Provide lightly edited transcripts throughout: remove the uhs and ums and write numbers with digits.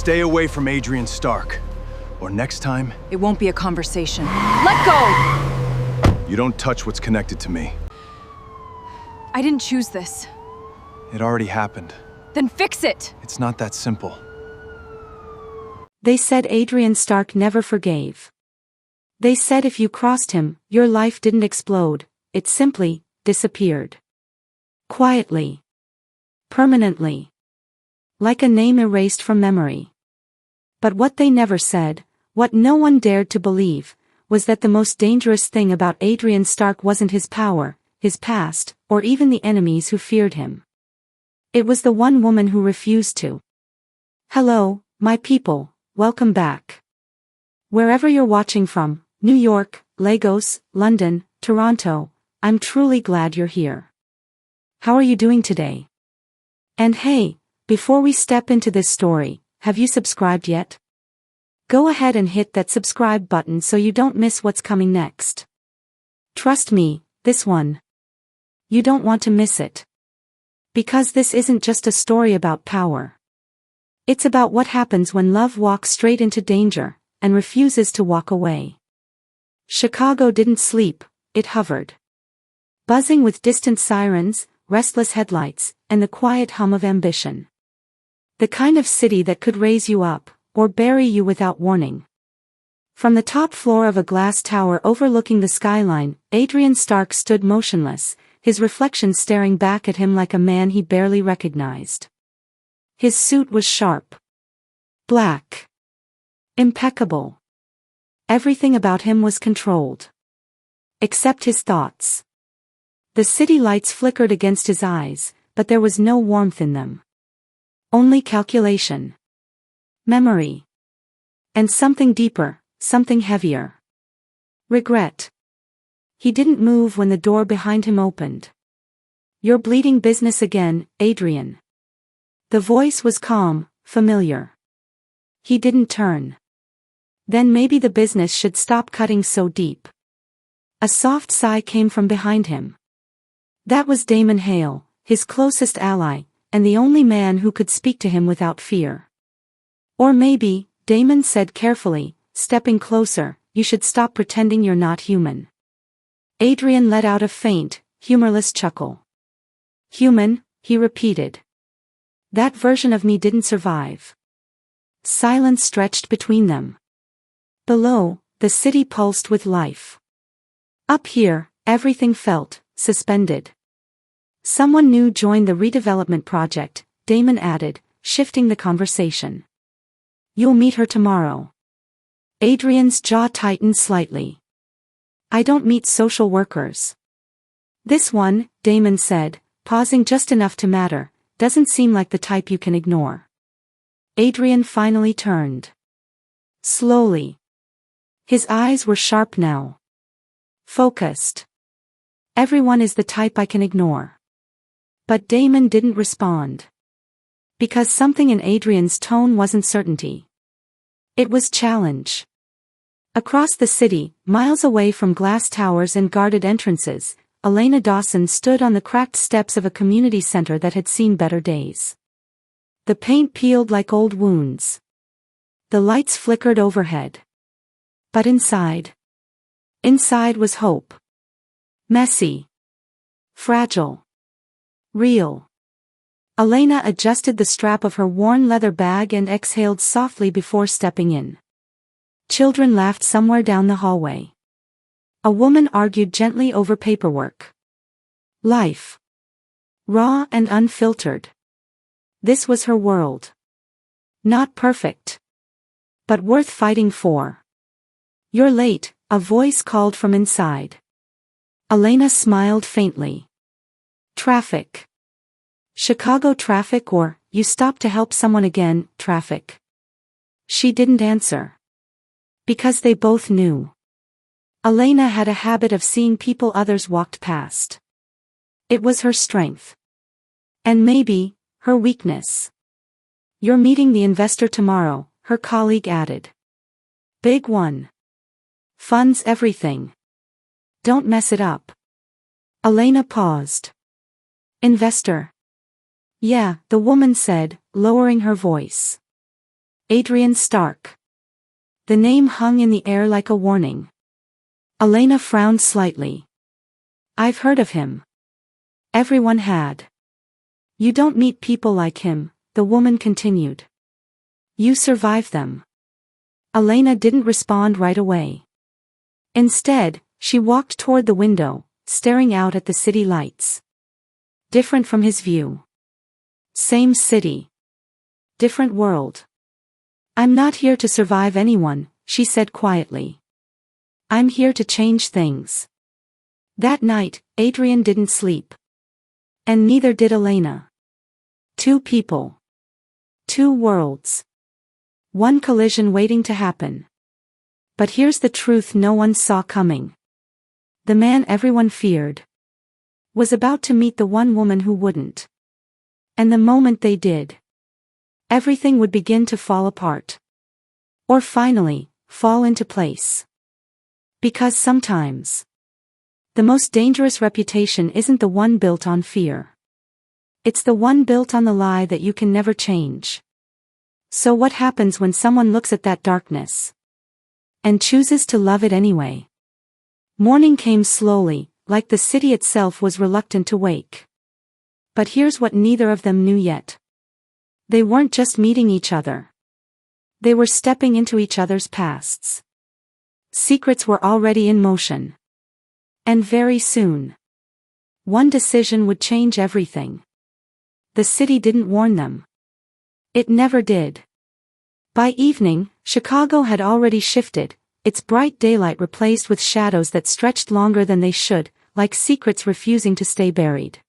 Stay away from Adrian Stark. Or next time... It won't be a conversation. Let go! You don't touch what's connected to me. I didn't choose this. It already happened. Then fix it! It's not that simple. They said Adrian Stark never forgave. They said if you crossed him, your life didn't explode, it simply disappeared. Quietly. Permanently. Like a name erased from memory. But what they never said, what no one dared to believe, was that the most dangerous thing about Adrian Stark wasn't his power, his past, or even the enemies who feared him. It was the one woman who refused to. Hello, my people, welcome back. Wherever you're watching from, New York, Lagos, London, Toronto, I'm truly glad you're here. How are you doing today? And hey, before we step into this story, have you subscribed yet? Go ahead and hit that subscribe button so you don't miss what's coming next. Trust me, this one. You don't want to miss it. Because this isn't just a story about power. It's about what happens when love walks straight into danger, and refuses to walk away. Chicago didn't sleep, it hovered. Buzzing with distant sirens, restless headlights, and the quiet hum of ambition. The kind of city that could raise you up, or bury you without warning. From the top floor of a glass tower overlooking the skyline, Adrian Stark stood motionless, his reflection staring back at him like a man he barely recognized. His suit was sharp. Black. Impeccable. Everything about him was controlled. Except his thoughts. The city lights flickered against his eyes, but there was no warmth in them. Only calculation. Memory. And something deeper, something heavier. Regret. He didn't move when the door behind him opened. You're bleeding business again, Adrian. The voice was calm, familiar. He didn't turn. Then maybe the business should stop cutting so deep. A soft sigh came from behind him. That was Damon Hale, his closest ally, and the only man who could speak to him without fear. Or maybe, Damon said carefully, stepping closer, you should stop pretending you're not human. Adrian let out a faint, humorless chuckle. Human, he repeated. That version of me didn't survive. Silence stretched between them. Below, the city pulsed with life. Up here, everything felt suspended. Someone new joined the redevelopment project, Damon added, shifting the conversation. You'll meet her tomorrow. Adrian's jaw tightened slightly. I don't meet social workers. This one, Damon said, pausing just enough to matter, doesn't seem like the type you can ignore. Adrian finally turned. Slowly. His eyes were sharp now. Focused. Everyone is the type I can ignore. But Damon didn't respond. Because something in Adrian's tone wasn't certainty. It was challenge. Across the city, miles away from glass towers and guarded entrances, Elena Dawson stood on the cracked steps of a community center that had seen better days. The paint peeled like old wounds. The lights flickered overhead. But inside was hope. Messy. Fragile. Real. Elena adjusted the strap of her worn leather bag and exhaled softly before stepping in. Children laughed somewhere down the hallway. A woman argued gently over paperwork. Life. Raw and unfiltered. This was her world. Not perfect. But worth fighting for. You're late, a voice called from inside. Elena smiled faintly. Traffic. Chicago traffic, or, you stopped to help someone again, traffic. She didn't answer. Because they both knew. Elena had a habit of seeing people others walked past. It was her strength. And maybe, her weakness. You're meeting the investor tomorrow, her colleague added. Big one. Funds everything. Don't mess it up. Elena paused. Investor. Yeah, the woman said, lowering her voice. Adrian Stark. The name hung in the air like a warning. Elena frowned slightly. I've heard of him. Everyone had. You don't meet people like him, the woman continued. You survive them. Elena didn't respond right away. Instead, she walked toward the window, staring out at the city lights. Different from his view. Same city. Different world. I'm not here to survive anyone, she said quietly. I'm here to change things. That night, Adrian didn't sleep. And neither did Elena. Two people. Two worlds. One collision waiting to happen. But here's the truth no one saw coming. The man everyone feared was about to meet the one woman who wouldn't. And the moment they did, everything would begin to fall apart. Or finally, fall into place. Because sometimes, the most dangerous reputation isn't the one built on fear. It's the one built on the lie that you can never change. So what happens when someone looks at that darkness and chooses to love it anyway? Morning came slowly, like the city itself was reluctant to wake. But here's what neither of them knew yet. They weren't just meeting each other. They were stepping into each other's pasts. Secrets were already in motion. And very soon, one decision would change everything. The city didn't warn them. It never did. By evening, Chicago had already shifted, its bright daylight replaced with shadows that stretched longer than they should, like secrets refusing to stay buried.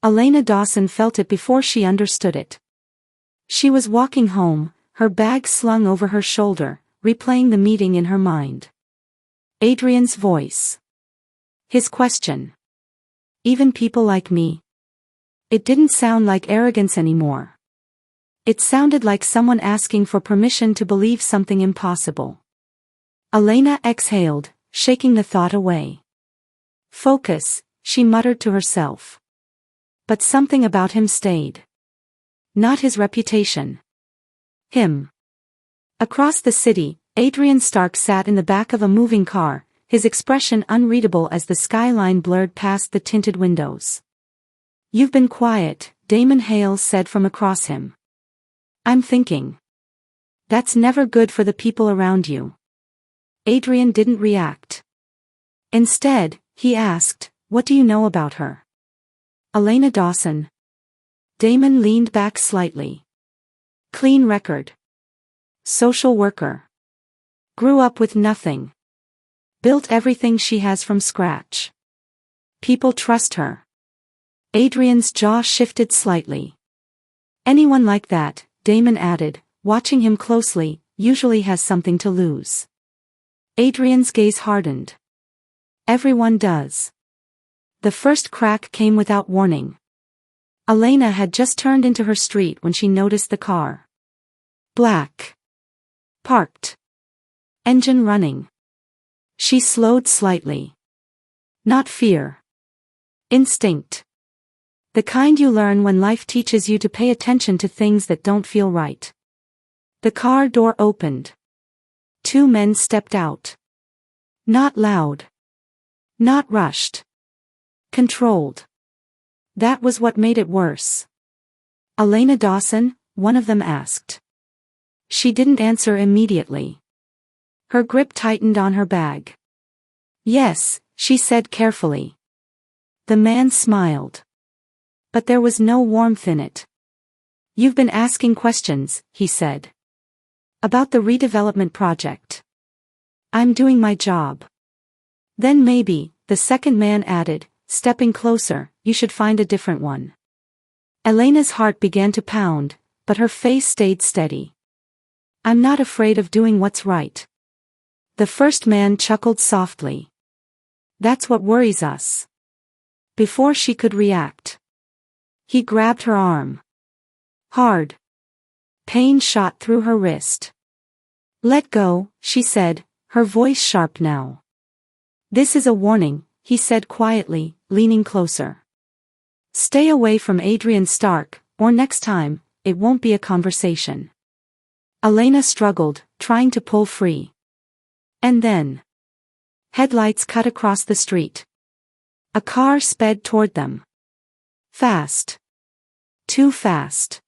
Elena Dawson felt it before she understood it. She was walking home, her bag slung over her shoulder, replaying the meeting in her mind. Adrian's voice. His question. Even people like me. It didn't sound like arrogance anymore. It sounded like someone asking for permission to believe something impossible. Elena exhaled, shaking the thought away. Focus, she muttered to herself. But something about him stayed. Not his reputation. Him. Across the city, Adrian Stark sat in the back of a moving car, his expression unreadable as the skyline blurred past the tinted windows. You've been quiet, Damon Hales said from across him. I'm thinking. That's never good for the people around you. Adrian didn't react. Instead, he asked, what do you know about her? Elena Dawson. Damon leaned back slightly. Clean record. Social worker. Grew up with nothing. Built everything she has from scratch. People trust her. Adrian's jaw shifted slightly. Anyone like that, Damon added, watching him closely, usually has something to lose. Adrian's gaze hardened. Everyone does. The first crack came without warning. Elena had just turned into her street when she noticed the car. Black. Parked. Engine running. She slowed slightly. Not fear. Instinct. The kind you learn when life teaches you to pay attention to things that don't feel right. The car door opened. Two men stepped out. Not loud. Not rushed. Controlled. That was what made it worse. Elena Dawson, one of them asked. She didn't answer immediately. Her grip tightened on her bag. Yes, she said carefully. The man smiled. But there was no warmth in it. You've been asking questions, he said. About the redevelopment project. I'm doing my job. Then maybe, the second man added, stepping closer, you should find a different one. Elena's heart began to pound, but her face stayed steady. I'm not afraid of doing what's right. The first man chuckled softly. That's what worries us. Before she could react, he grabbed her arm. Hard. Pain shot through her wrist. Let go, she said, her voice sharp now. This is a warning, he said quietly, leaning closer. Stay away from Adrian Stark, or next time, it won't be a conversation. Elena struggled, trying to pull free. And then headlights cut across the street. A car sped toward them. Fast. Too fast.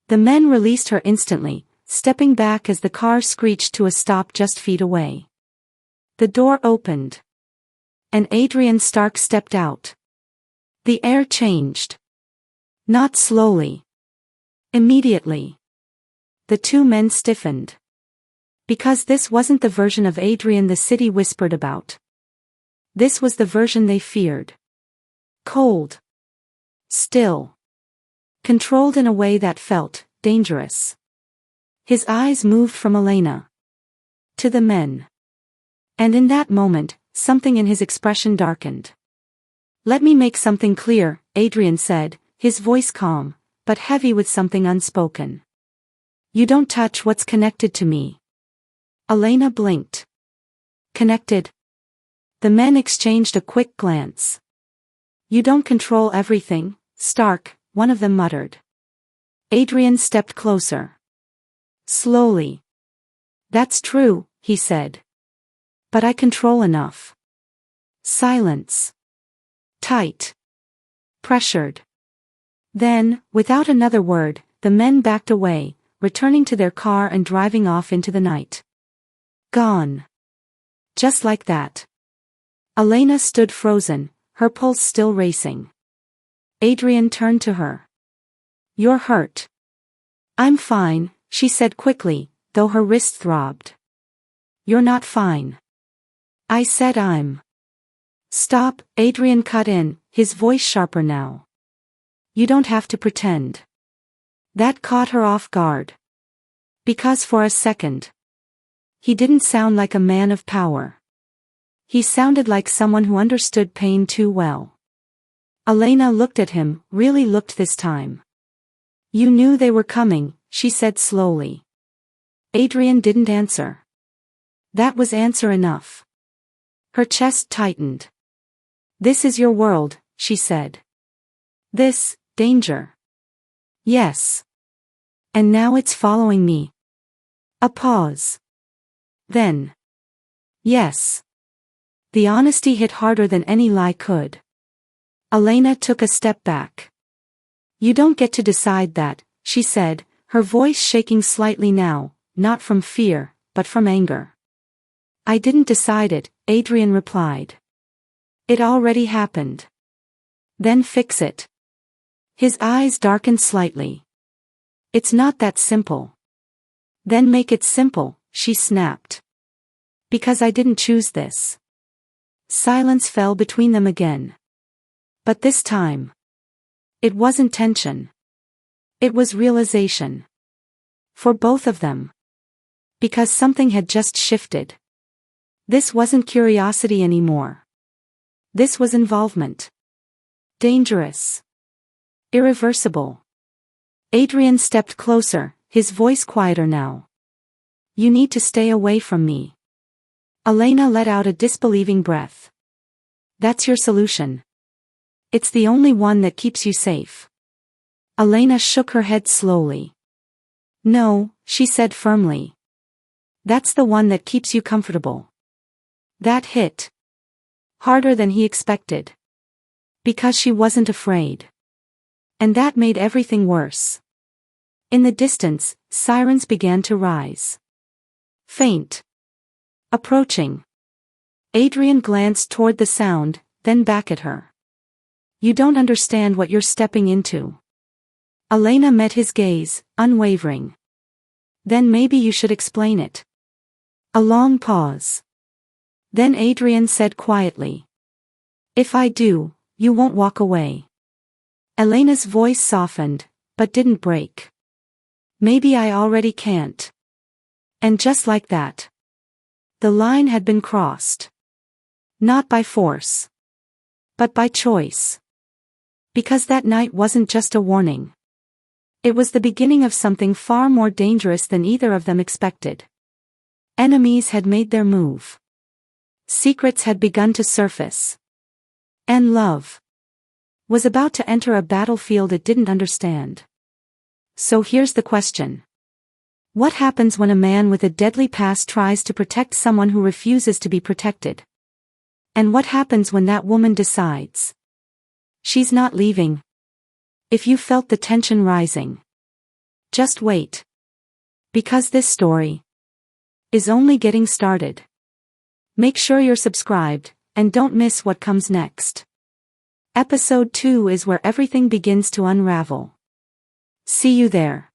The men released her instantly, stepping back as the car screeched to a stop just feet away. The door opened. And Adrian Stark stepped out. The air changed. Not slowly. Immediately. The two men stiffened. Because this wasn't the version of Adrian the city whispered about. This was the version they feared. Cold. Still. Controlled in a way that felt dangerous. His eyes moved from Elena to the men. And in that moment, something in his expression darkened. "Let me make something clear," Adrian said, his voice calm, but heavy with something unspoken. "You don't touch what's connected to me." Elena blinked. Connected? The men exchanged a quick glance. "You don't control everything, Stark," one of them muttered. Adrian stepped closer. Slowly. "That's true," he said. "But I control enough." Silence. Tight. Pressured. Then, without another word, the men backed away, returning to their car and driving off into the night. Gone. Just like that. Elena stood frozen, her pulse still racing. Adrian turned to her. "You're hurt." "I'm fine," she said quickly, though her wrist throbbed. "You're not fine." "I said I'm." "Stop," Adrian cut in, his voice sharper now. "You don't have to pretend." That caught her off guard. Because for a second, he didn't sound like a man of power. He sounded like someone who understood pain too well. Elena looked at him, really looked this time. "You knew they were coming," she said slowly. Adrian didn't answer. That was answer enough. Her chest tightened. "This is your world," she said. "This, danger." "Yes. And now it's following me." A pause. Then. "Yes." The honesty hit harder than any lie could. Elena took a step back. "You don't get to decide that," she said, her voice shaking slightly now, not from fear, but from anger. "I didn't decide it," Adrian replied. "It already happened." "Then fix it." His eyes darkened slightly. "It's not that simple." "Then make it simple," she snapped. "Because I didn't choose this." Silence fell between them again. But this time, it wasn't tension. It was realization. For both of them. Because something had just shifted. This wasn't curiosity anymore. This was involvement. Dangerous. Irreversible. Adrian stepped closer, his voice quieter now. "You need to stay away from me." Elena let out a disbelieving breath. "That's your solution?" "It's the only one that keeps you safe." Elena shook her head slowly. "No," she said firmly. "That's the one that keeps you comfortable." That hit harder than he expected. Because she wasn't afraid. And that made everything worse. In the distance, sirens began to rise. Faint. Approaching. Adrian glanced toward the sound, then back at her. "You don't understand what you're stepping into." Elena met his gaze, unwavering. "Then maybe you should explain it." A long pause. Then Adrian said quietly. "If I do, you won't walk away." Elena's voice softened, but didn't break. "Maybe I already can't." And just like that, the line had been crossed. Not by force, but by choice. Because that night wasn't just a warning. It was the beginning of something far more dangerous than either of them expected. Enemies had made their move. Secrets had begun to surface. And love was about to enter a battlefield it didn't understand. So here's the question. What happens when a man with a deadly past tries to protect someone who refuses to be protected? And what happens when that woman decides she's not leaving? If you felt the tension rising, just wait. Because this story is only getting started. Make sure you're subscribed, and don't miss what comes next. Episode 2 is where everything begins to unravel. See you there.